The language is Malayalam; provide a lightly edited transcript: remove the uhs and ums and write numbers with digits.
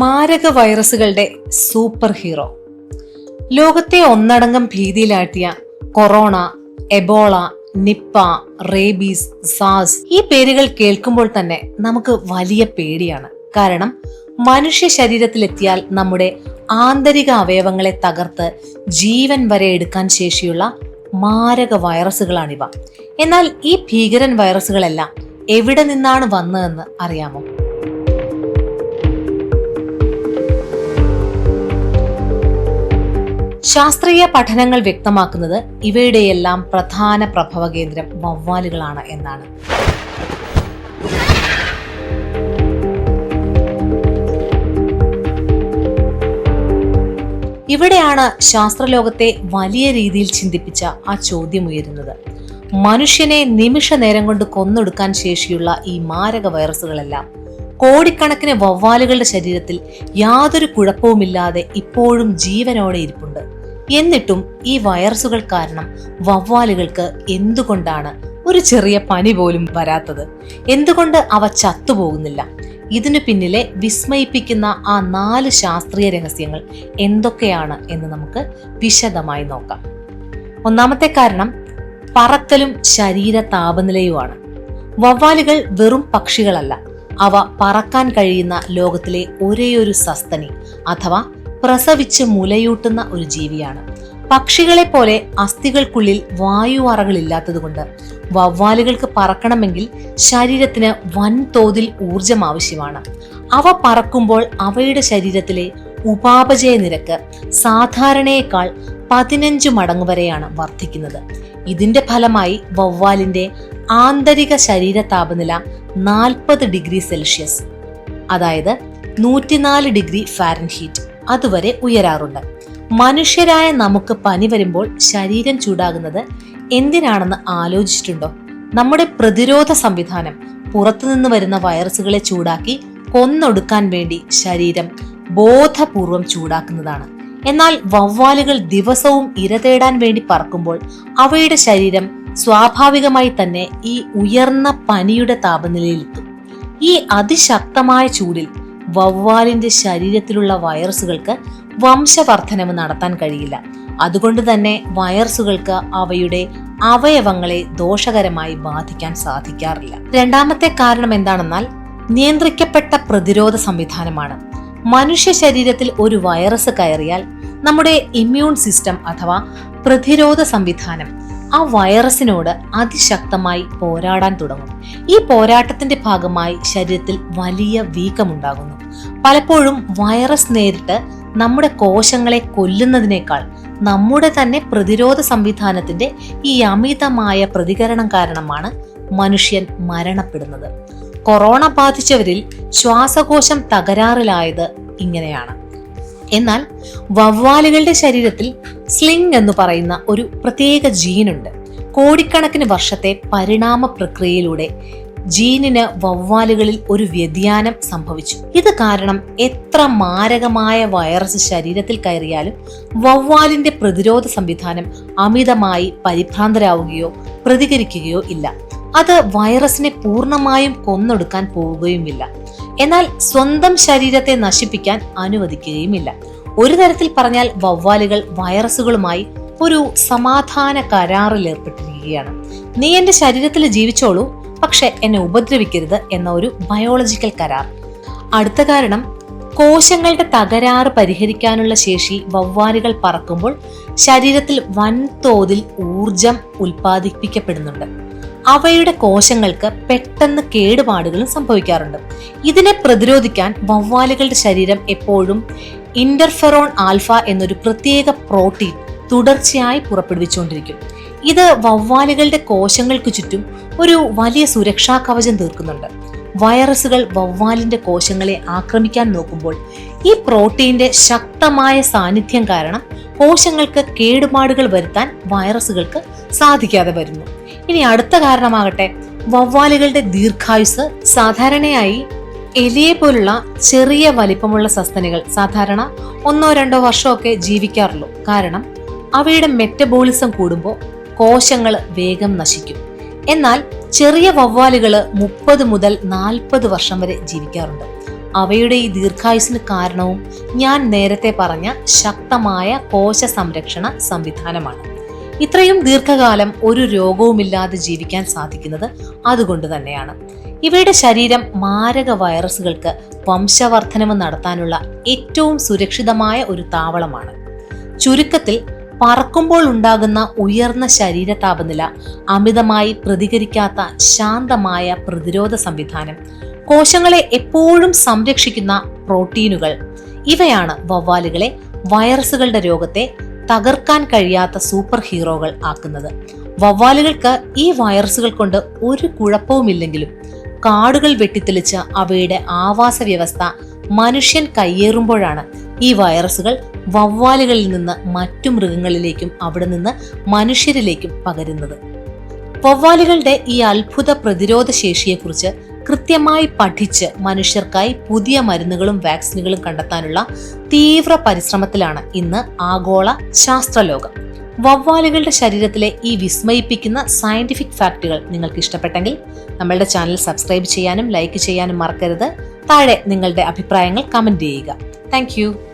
മാരക വൈറസുകളുടെ സൂപ്പർ ഹീറോ. ലോകത്തെ ഒന്നടങ്കം ഭീതിയിലാഴ്ത്തിയ കൊറോണ, എബോള, നിപ്പ, റേബീസ്, സാസ് ഈ പേരുകൾ കേൾക്കുമ്പോൾ തന്നെ നമുക്ക് വലിയ പേടിയാണ്. കാരണം മനുഷ്യ ശരീരത്തിലെത്തിയാൽ നമ്മുടെ ആന്തരിക അവയവങ്ങളെ തകർത്ത് ജീവൻ വരെ എടുക്കാൻ ശേഷിയുള്ള മാരക വൈറസുകളാണിവ. എന്നാൽ ഈ ഭീകരൻ വൈറസുകളെല്ലാം എവിടെ നിന്നാണ് വന്നതെന്ന് അറിയാമോ? ശാസ്ത്രീയ പഠനങ്ങൾ വ്യക്തമാക്കുന്നത് ഇവയുടെയെല്ലാം പ്രധാന പ്രഭവ കേന്ദ്രം വവ്വാലുകളാണ് എന്നാണ്. ഇവിടെയാണ് ശാസ്ത്രലോകത്തെ വലിയ രീതിയിൽ ചിന്തിപ്പിച്ച ആ ചോദ്യം ഉയരുന്നത്. മനുഷ്യനെ നിമിഷ നേരം കൊണ്ട് കൊന്നൊടുക്കാൻ ശേഷിയുള്ള ഈ മാരക വൈറസുകളെല്ലാം കോടിക്കണക്കിന് വവ്വാലുകളുടെ ശരീരത്തിൽ യാതൊരു കുഴപ്പവുമില്ലാതെ ഇപ്പോഴും ജീവനോടെ ഇരിപ്പുണ്ട്. എന്നിട്ടും ഈ വൈറസുകൾ കാരണം വവ്വാലുകൾക്ക് എന്തുകൊണ്ടാണ് ഒരു ചെറിയ പനി പോലും വരാത്തത്? എന്തുകൊണ്ട് അവ ചത്തുപോകുന്നില്ല? ഇതിനു പിന്നിലെ വിസ്മയിപ്പിക്കുന്ന ആ 4 ശാസ്ത്രീയ രഹസ്യങ്ങൾ എന്തൊക്കെയാണ് എന്ന് നമുക്ക് വിശദമായി നോക്കാം. ഒന്നാമത്തെ കാരണം പറക്കലും ശരീര താപനിലയുമാണ്. വവ്വാലുകൾ വെറും പക്ഷികളല്ല, അവ പറക്കാൻ കഴിയുന്ന ലോകത്തിലെ ഒരേയൊരു സസ്തനി അഥവാ പ്രസവിച്ച് മുലയൂട്ടുന്ന ഒരു ജീവിയാണ്. പക്ഷികളെ പോലെ അസ്ഥികൾക്കുള്ളിൽ വായു അറകളില്ലാത്തതുകൊണ്ട് വവ്വാലുകൾക്ക് പറക്കണമെങ്കിൽ ശരീരത്തിന് വൻതോതിൽ ഊർജം ആവശ്യമാണ്. അവ പറക്കുമ്പോൾ അവയുടെ ശരീരത്തിലെ ഉപാപചയ നിരക്ക് സാധാരണയേക്കാൾ 15 മടങ്ങ് വരെയാണ് വർദ്ധിക്കുന്നത്. ഇതിന്റെ ഫലമായി വവ്വാലിന്റെ ആന്തരിക ശരീര താപനില 40 ഡിഗ്രി സെൽഷ്യസ്, അതായത് 104 ഡിഗ്രി ഫാരൻഹീറ്റ് അതുവരെ ഉയരാറുണ്ട്. മനുഷ്യരായ നമുക്ക് പനി വരുമ്പോൾ ശരീരം ചൂടാകുന്നത് എന്തിനാണെന്ന് ആലോചിച്ചിട്ടുണ്ടോ? നമ്മുടെ പ്രതിരോധ സംവിധാനം പുറത്തുനിന്ന് വരുന്ന വൈറസുകളെ ചൂടാക്കി കൊന്നൊടുക്കാൻ വേണ്ടി ശരീരം ബോധപൂർവം ചൂടാക്കുന്നതാണ്. എന്നാൽ വവ്വാലുകൾ ദിവസവും ഇര തേടാൻ വേണ്ടി പറക്കുമ്പോൾ അവയുടെ ശരീരം സ്വാഭാവികമായി തന്നെ ഈ ഉയർന്ന പനിയുടെ താപനിലയിലെത്തും. ഈ അതിശക്തമായ ചൂടിൽ വവ്വാലിന്റെ ശരീരത്തിലുള്ള വൈറസുകൾക്ക് വംശവർദ്ധനവ് നടത്താൻ കഴിയില്ല. അതുകൊണ്ട് തന്നെ വൈറസുകൾക്ക് അവയുടെ അവയവങ്ങളെ ദോഷകരമായി ബാധിക്കാൻ സാധിക്കാറില്ല. രണ്ടാമത്തെ കാരണം എന്താണെന്നാൽ നിയന്ത്രിക്കപ്പെട്ട പ്രതിരോധ സംവിധാനമാണ്. മനുഷ്യ ശരീരത്തിൽ ഒരു വൈറസ് കയറിയാൽ നമ്മുടെ ഇമ്മ്യൂൺ സിസ്റ്റം അഥവാ പ്രതിരോധ സംവിധാനം ആ വൈറസിനോട് അതിശക്തമായി പോരാടാൻ തുടങ്ങും. ഈ പോരാട്ടത്തിന്റെ ഭാഗമായി ശരീരത്തിൽ വലിയ വീക്കമുണ്ടാകുന്നു. പലപ്പോഴും വൈറസ് നേരിട്ട് നമ്മുടെ കോശങ്ങളെ കൊല്ലുന്നതിനേക്കാൾ നമ്മുടെ തന്നെ പ്രതിരോധ സംവിധാനത്തിന്റെ ഈ അമിതമായ പ്രതികരണം കാരണമാണ് മനുഷ്യൻ മരണപ്പെടുന്നത്. കൊറോണ ബാധിച്ചവരിൽ ശ്വാസകോശം തകരാറിലായത് ഇങ്ങനെയാണ്. എന്നാൽ വവ്വാലുകളുടെ ശരീരത്തിൽ സ്ലിംഗ് എന്ന് പറയുന്ന ഒരു പ്രത്യേക ജീനുണ്ട്. കോടിക്കണക്കിന് വർഷത്തെ പരിണാമ പ്രക്രിയയിലൂടെ ജീനിന് വവ്വാലുകളിൽ ഒരു വ്യതിയാനം സംഭവിച്ചു. ഇത് കാരണം എത്ര മാരകമായ വൈറസ് ശരീരത്തിൽ കയറിയാലും വവ്വാലിന്റെ പ്രതിരോധ സംവിധാനം അമിതമായി പരിഭ്രാന്തരാവുകയോ പ്രതികരിക്കുകയോ ഇല്ല. അത് വൈറസിനെ പൂർണ്ണമായും കൊന്നൊടുക്കാൻ പോവുകയുമില്ല. എന്നാൽ സ്വന്തം ശരീരത്തെ നശിപ്പിക്കാൻ അനുവദിക്കുകയുമില്ല. ഒരു തരത്തിൽ പറഞ്ഞാൽ വവ്വാലുകൾ വൈറസുകളുമായി ഒരു സമാധാന കരാറിൽ ഏർപ്പെട്ടിരിക്കുകയാണ്. നീ എന്റെ ശരീരത്തിൽ ജീവിച്ചോളൂ, പക്ഷെ എന്നെ ഉപദ്രവിക്കരുത് എന്ന ഒരു ബയോളജിക്കൽ കരാർ. അടുത്ത കാരണം കോശങ്ങളുടെ തകരാറ് പരിഹരിക്കാനുള്ള ശേഷി വവ്വാലുകൾ പറക്കുമ്പോൾ ശരീരത്തിൽ വൻതോതിൽ ഊർജം ഉൽപ്പാദിപ്പിക്കപ്പെടുന്നുണ്ട്. അവയുടെ കോശങ്ങൾക്ക് പെട്ടെന്ന് കേടുപാടുകളും സംഭവിക്കാറുണ്ട്. ഇതിനെ പ്രതിരോധിക്കാൻ വവ്വാലുകളുടെ ശരീരം എപ്പോഴും ഇന്റർഫെറോൺ ആൽഫ എന്നൊരു പ്രത്യേക പ്രോട്ടീൻ തുടർച്ചയായി പുറപ്പെടുവിച്ചുകൊണ്ടിരിക്കും. ഇത് വവ്വാലുകളുടെ കോശങ്ങൾക്ക് ചുറ്റും ഒരു വലിയ സുരക്ഷാ കവചം തീർക്കുന്നുണ്ട്. വൈറസുകൾ വവ്വാലിന്റെ കോശങ്ങളെ ആക്രമിക്കാൻ നോക്കുമ്പോൾ ഈ പ്രോട്ടീന്റെ ശക്തമായ സാന്നിധ്യം കാരണം കോശങ്ങൾക്ക് കേടുപാടുകൾ വരുത്താൻ വൈറസുകൾക്ക് സാധിക്കാതെ വരുന്നു. ഇനി അടുത്ത കാരണമാകട്ടെ വവ്വാലുകളുടെ ദീർഘായുസ്. സാധാരണയായി എലിയെ പോലുള്ള ചെറിയ വലിപ്പമുള്ള സസ്തനികൾ സാധാരണ 1-2 വർഷമൊക്കെ ജീവിക്കാറുള്ളൂ. കാരണം അവയുടെ മെറ്റബോളിസം കൂടുമ്പോൾ കോശങ്ങൾ വേഗം നശിക്കും. എന്നാൽ ചെറിയ വവ്വാലുകൾ 30 മുതൽ 40 വർഷം വരെ ജീവിക്കാറുണ്ട്. അവയുടെ ഈ ദീർഘായുസിന് കാരണവും ഞാൻ നേരത്തെ പറഞ്ഞ ശക്തമായ കോശ സംരക്ഷണ സംവിധാനമാണ്. ഇത്രയും ദീർഘകാലം ഒരു രോഗവുമില്ലാതെ ജീവിക്കാൻ സാധിക്കുന്നത് അതുകൊണ്ട് തന്നെയാണ്. ഇവയുടെ ശരീരം മാരക വൈറസുകൾക്ക് വംശവർദ്ധനവ് നടത്താനുള്ള ഏറ്റവും സുരക്ഷിതമായ ഒരു താവളമാണ്. ചുരുക്കത്തിൽ, പറക്കുമ്പോൾ ഉണ്ടാകുന്ന ഉയർന്ന ശരീര താപനില, അമിതമായി പ്രതികരിക്കാത്ത ശാന്തമായ പ്രതിരോധ സംവിധാനം, കോശങ്ങളെ എപ്പോഴും സംരക്ഷിക്കുന്ന പ്രോട്ടീനുകൾ, ഇവയാണ് വവ്വാലുകളെ വൈറസുകളുടെ രോഗത്തെ തകർക്കാൻ കഴിയാത്ത സൂപ്പർ ഹീറോകൾ ആക്കുന്നത്. വവ്വാലുകൾക്ക് ഈ വൈറസുകൾ കൊണ്ട് ഒരു കുഴപ്പവുമില്ലെങ്കിലും കാടുകൾ വെട്ടിത്തെളിച്ച് അവയുടെ ആവാസ വ്യവസ്ഥ മനുഷ്യൻ കയ്യേറുമ്പോഴാണ് ഈ വൈറസുകൾ വവ്വാലുകളിൽ നിന്ന് മറ്റു മൃഗങ്ങളിലേക്കും അവിടെ നിന്ന് മനുഷ്യരിലേക്കും പകരുന്നത്. വവ്വാലുകളുടെ ഈ അത്ഭുത പ്രതിരോധ ശേഷിയെക്കുറിച്ച് കൃത്യമായി പഠിച്ച് മനുഷ്യർക്കായി പുതിയ മരുന്നുകളും വാക്സിനുകളും കണ്ടെത്താനുള്ള തീവ്ര പരിശ്രമത്തിലാണ് ഇന്ന് ആഗോള ശാസ്ത്രലോകം. വവ്വാലുകളുടെ ശരീരത്തിലെ ഈ വിസ്മയിപ്പിക്കുന്ന സയന്റിഫിക് ഫാക്റ്റുകൾ നിങ്ങൾക്ക് ഇഷ്ടപ്പെട്ടെങ്കിൽ നമ്മളുടെ ചാനൽ സബ്സ്ക്രൈബ് ചെയ്യാനും ലൈക്ക് ചെയ്യാനും മറക്കരുത്. താഴെ നിങ്ങളുടെ അഭിപ്രായങ്ങൾ കമന്റ് ചെയ്യുക. താങ്ക്